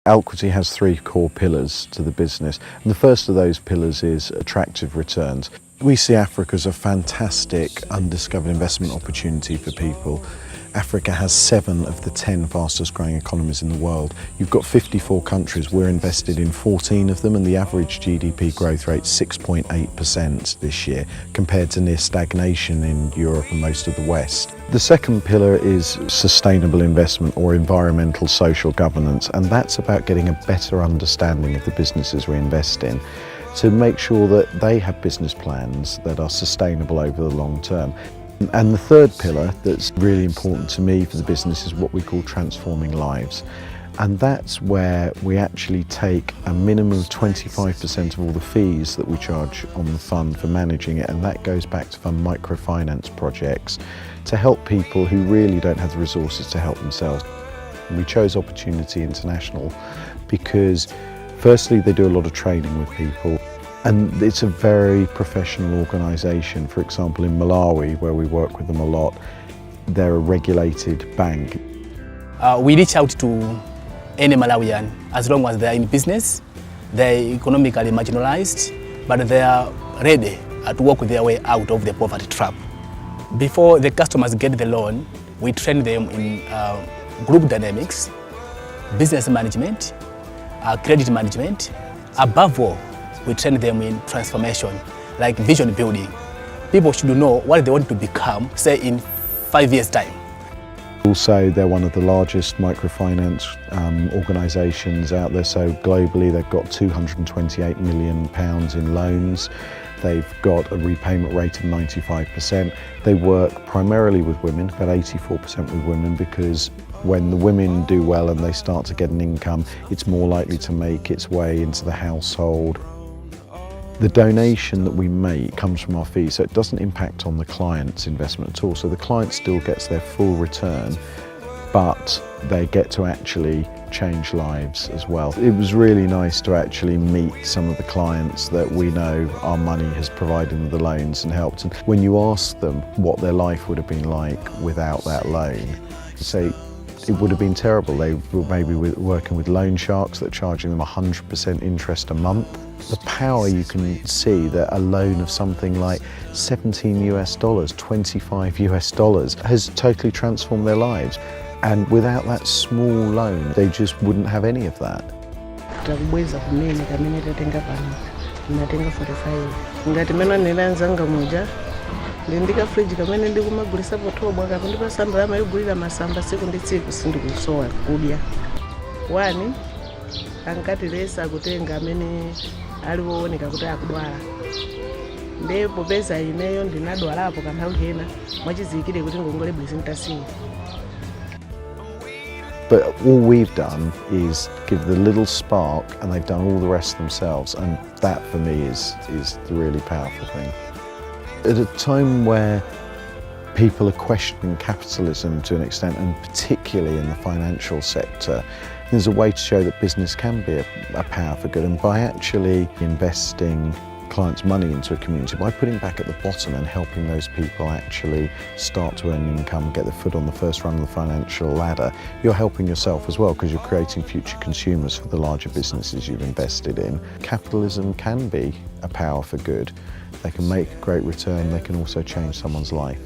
Alquity has three core pillars to the business, and the first of those pillars is attractive returns. We see Africa as a fantastic undiscovered investment opportunity for people. Africa has 7 of the 10 fastest growing economies in the world. You've got 54 countries, we're invested in 14 of them, and the average GDP growth rate is 6.8% this year, compared to near stagnation in Europe and most of the West. The second pillar is sustainable investment or environmental social governance, and that's about getting a better understanding of the businesses we invest in, to make sure that they have business plans that are sustainable over the long term. And the third pillar that's really important to me for the business is what we call transforming lives. And that's where we actually take a minimum of 25% of all the fees that we charge on the fund for managing it, and that goes back to fund microfinance projects to help people who really don't have the resources to help themselves. And we chose Opportunity International because firstly, they do a lot of training with people, and it's a very professional organisation. For example, in Malawi, where we work with them a lot, they're a regulated bank. We reach out to any Malawian as long as they're in business, they're economically marginalized, but they are ready to work their way out of the poverty trap. Before the customers get the loan, we train them in group dynamics, business management, credit management. Above all, we train them in transformation, like vision building. People should know what they want to become, say in 5 years' time. Also, they're one of the largest microfinance organisations out there, so globally they've got £228 million in loans. They've got a repayment rate of 95%. They work primarily with women, about 84% with women, because when the women do well and they start to get an income, it's more likely to make its way into the household. The donation that we make comes from our fees, so it doesn't impact on the client's investment at all. So the client still gets their full return, but they get to actually change lives as well. It was really nice to actually meet some of the clients that we know our money has provided them the loans and helped. And when you ask them what their life would have been like without that loan, you say, it would have been terrible. They were maybe working with loan sharks that are charging them 100% interest a month. The power you can see that a loan of something like $17 US, $25 US has totally transformed their lives. And without that small loan, they just wouldn't have any of that. Ndika fridge kamene ndikumagulisa potobwa kakundipa samba amayigulira masamba siku ndi tsiku sindikusowa kudya. Wani ankatilesa kutenga amene aliwooneka kuti akudwala. Ndipo pesa ineyo ndinadwalapo kanthawi kena mwachizikire kuti ngongole bwezi ntasiya. But all we've done is give the little spark, and they've done all the rest themselves, and that for me is the really powerful thing. At a time where people are questioning capitalism to an extent, and particularly in the financial sector, there's a way to show that business can be a power for good, and by actually investing clients' money into a community, by putting back at the bottom and helping those people actually start to earn income, get their foot on the first rung of the financial ladder, you're helping yourself as well, because you're creating future consumers for the larger businesses you've invested in. Capitalism can be a power for good. They can make a great return, they can also change someone's life.